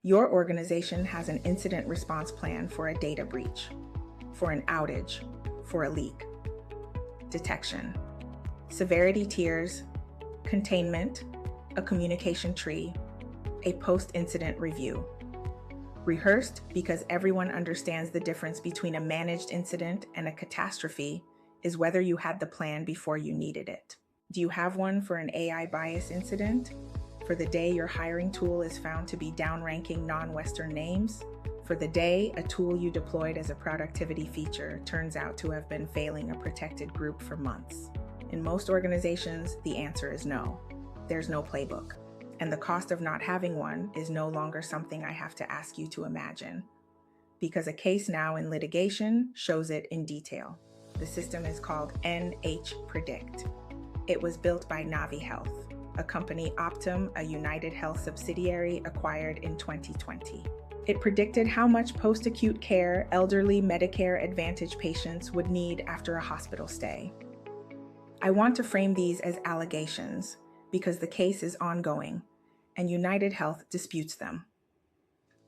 Your organization has an incident response plan for a data breach, for an outage, for a leak. Detection. Severity tiers, containment, a communication tree, a post-incident review. Rehearsed because everyone understands the difference between a managed incident and a catastrophe is whether you had the plan before you needed it. Do you have one for an AI bias incident? For the day your hiring tool is found to be downranking non-Western names? For the day a tool you deployed as a productivity feature turns out to have been failing a protected group for months? In most organizations, the answer is no. There's no playbook. And the cost of not having one is no longer something I have to ask you to imagine, because a case now in litigation shows it in detail. The system is called NH-Predict. It was built by Navi Health, a company Optum, a UnitedHealth subsidiary, acquired in 2020. It predicted how much post-acute care elderly Medicare Advantage patients would need after a hospital stay. I want to frame these as allegations because the case is ongoing, and UnitedHealth disputes them.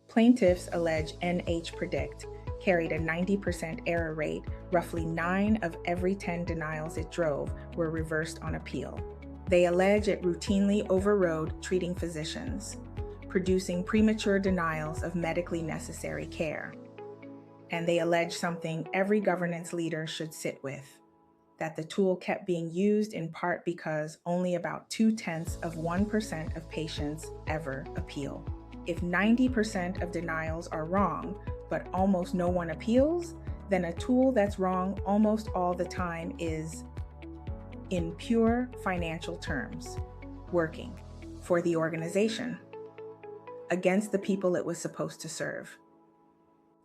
Plaintiffs allege NH-Predict carried a 90% error rate. Roughly 9 of every 10 denials it drove were reversed on appeal. They allege it routinely overrode treating physicians, producing premature denials of medically necessary care. And they allege something every governance leader should sit with: that the tool kept being used in part because only about 0.2% of patients ever appeal. If 90% of denials are wrong, but almost no one appeals, then a tool that's wrong almost all the time is, in pure financial terms, working for the organization against the people it was supposed to serve.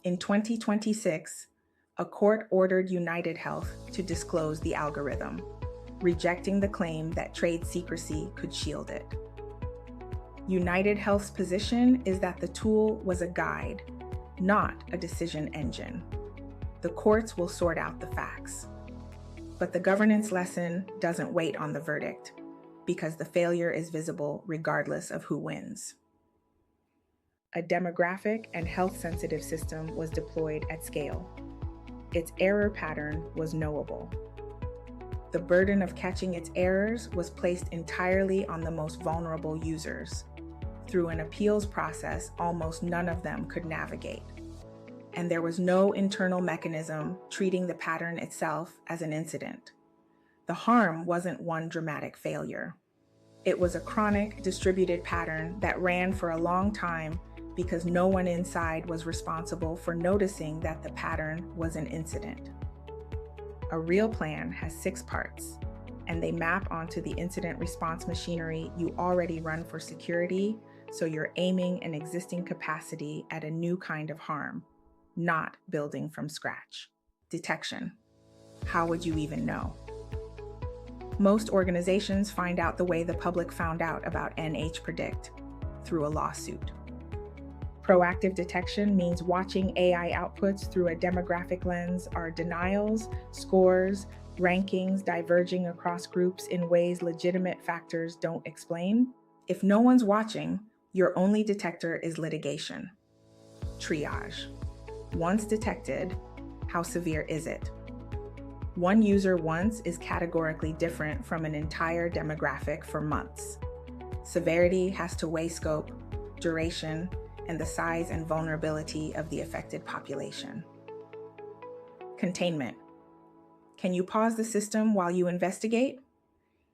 In 2026, a court ordered UnitedHealth to disclose the algorithm, rejecting the claim that trade secrecy could shield it. UnitedHealth's position is that the tool was a guide, not a decision engine. The courts will sort out the facts. But the governance lesson doesn't wait on the verdict, because the failure is visible regardless of who wins. A demographic and health-sensitive system was deployed at scale. Its error pattern was knowable. The burden of catching its errors was placed entirely on the most vulnerable users. Through an appeals process, almost none of them could navigate. And there was no internal mechanism treating the pattern itself as an incident. The harm wasn't one dramatic failure. It was a chronic, distributed pattern that ran for a long time because no one inside was responsible for noticing that the pattern was an incident. A real plan has 6 parts, and they map onto the incident response machinery you already run for security, so you're aiming an existing capacity at a new kind of harm, not building from scratch. Detection. How would you even know? Most organizations find out the way the public found out about NH-Predict, through a lawsuit. Proactive detection means watching AI outputs through a demographic lens. Are denials, scores, rankings diverging across groups in ways legitimate factors don't explain? If no one's watching, your only detector is litigation. Triage. Once detected, how severe is it? One user once is categorically different from an entire demographic for months. Severity has to weigh scope, duration, and the size and vulnerability of the affected population. Containment. Can you pause the system while you investigate?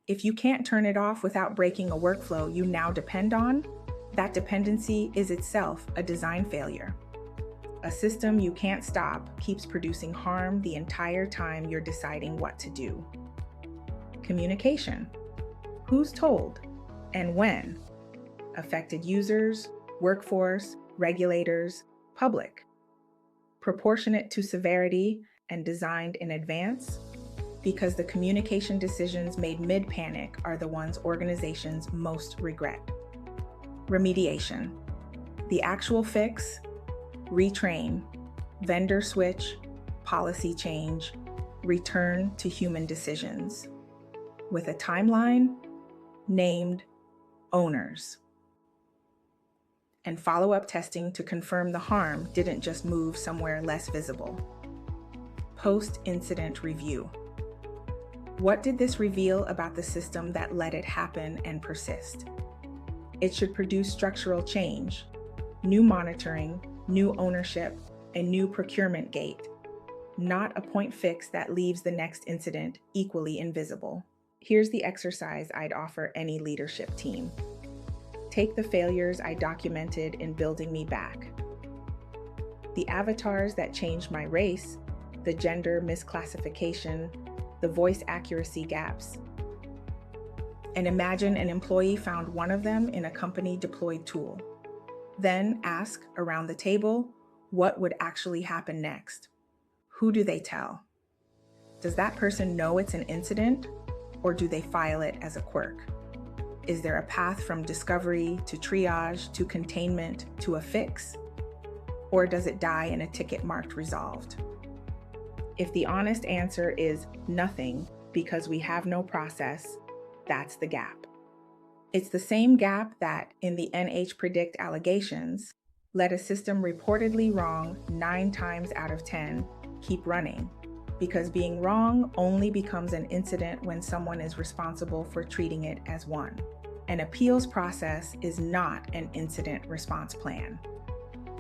If you can't turn it off without breaking a workflow you now depend on, that dependency is itself a design failure. A system you can't stop keeps producing harm the entire time you're deciding what to do. Communication. Who's told and when? Affected users, workforce, regulators, public. Proportionate to severity and designed in advance, because the communication decisions made mid-panic are the ones organizations most regret. Remediation. The actual fix, retrain, vendor switch, policy change, return to human decisions. With a timeline, named owners. and follow-up testing to confirm the harm didn't just move somewhere less visible. Post-incident review. What did this reveal about the system that let it happen and persist? It should produce structural change, new monitoring, new ownership, a new procurement gate, not a point fix that leaves the next incident equally invisible. Here's the exercise I'd offer any leadership team. Take the failures I documented in building me back. The avatars that changed my race, the gender misclassification, the voice accuracy gaps. And imagine an employee found one of them in a company deployed tool. Then ask around the table, what would actually happen next? Who do they tell? Does that person know it's an incident, or do they file it as a quirk? Is there a path from discovery to triage to containment to a fix? Or does it die in a ticket marked resolved? If the honest answer is nothing because we have no process, that's the gap. It's the same gap that, in the NH-Predict allegations, let a system reportedly wrong 9 times out of 10 keep running, because being wrong only becomes an incident when someone is responsible for treating it as one. An appeals process is not an incident response plan.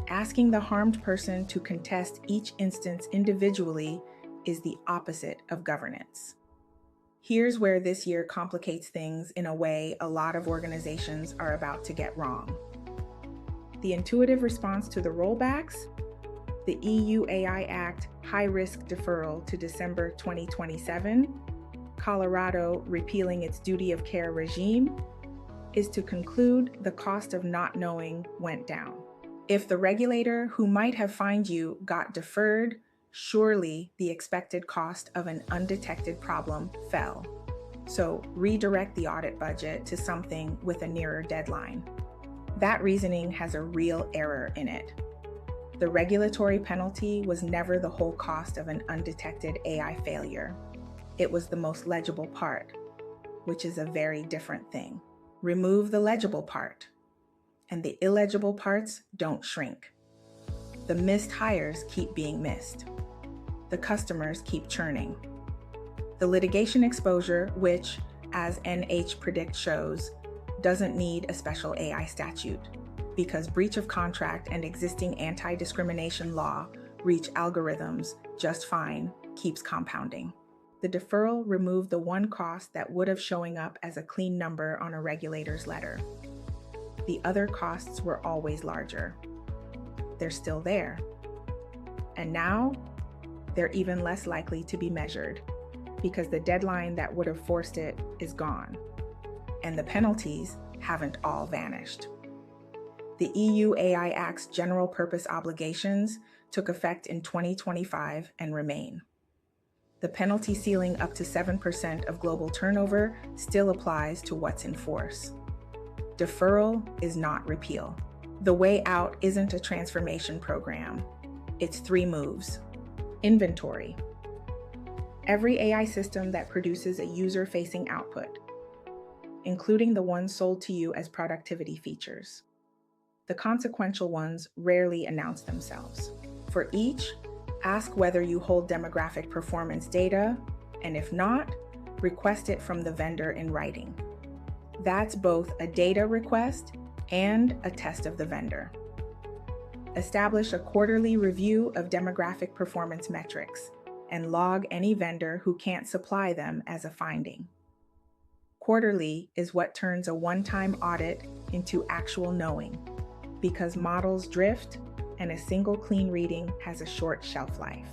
Asking the harmed person to contest each instance individually is the opposite of governance. Here's where this year complicates things in a way a lot of organizations are about to get wrong. The intuitive response to the rollbacks, the EU AI Act high-risk deferral to December 2027, Colorado repealing its duty of care regime, is to conclude the cost of not knowing went down. If the regulator who might have fined you got deferred, surely the expected cost of an undetected problem fell. So redirect the audit budget to something with a nearer deadline. That reasoning has a real error in it. The regulatory penalty was never the whole cost of an undetected AI failure. It was the most legible part, which is a very different thing. Remove the legible part, and the illegible parts don't shrink. The missed hires keep being missed. The customers keep churning. The litigation exposure, which, as NH-Predict shows, doesn't need a special AI statute, because breach of contract and existing anti-discrimination law reach algorithms just fine, keeps compounding. The deferral removed the one cost that would have showing up as a clean number on a regulator's letter. The other costs were always larger. They're still there. And now, they're even less likely to be measured, because the deadline that would have forced it is gone, and the penalties haven't all vanished. The EU AI Act's general purpose obligations took effect in 2025 and remain. The penalty ceiling up to 7% of global turnover still applies to what's in force. Deferral is not repeal. The way out isn't a transformation program. It's 3 moves. Inventory. Every AI system that produces a user-facing output, including the ones sold to you as productivity features. The consequential ones rarely announce themselves. For each, ask whether you hold demographic performance data, and if not, request it from the vendor in writing. That's both a data request and a test of the vendor. Establish a quarterly review of demographic performance metrics and log any vendor who can't supply them as a finding. Quarterly is what turns a one-time audit into actual knowing, because models drift and a single clean reading has a short shelf life.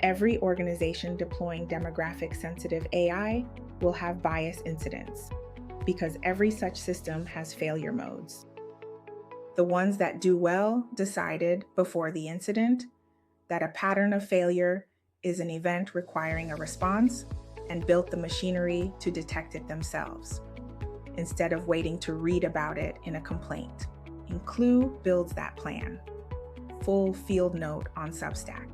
Every organization deploying demographic-sensitive AI will have bias incidents, because every such system has failure modes. The ones that do well decided before the incident that a pattern of failure is an event requiring a response and built the machinery to detect it themselves, instead of waiting to read about it in a complaint. Clue builds that plan. Full field note on Substack.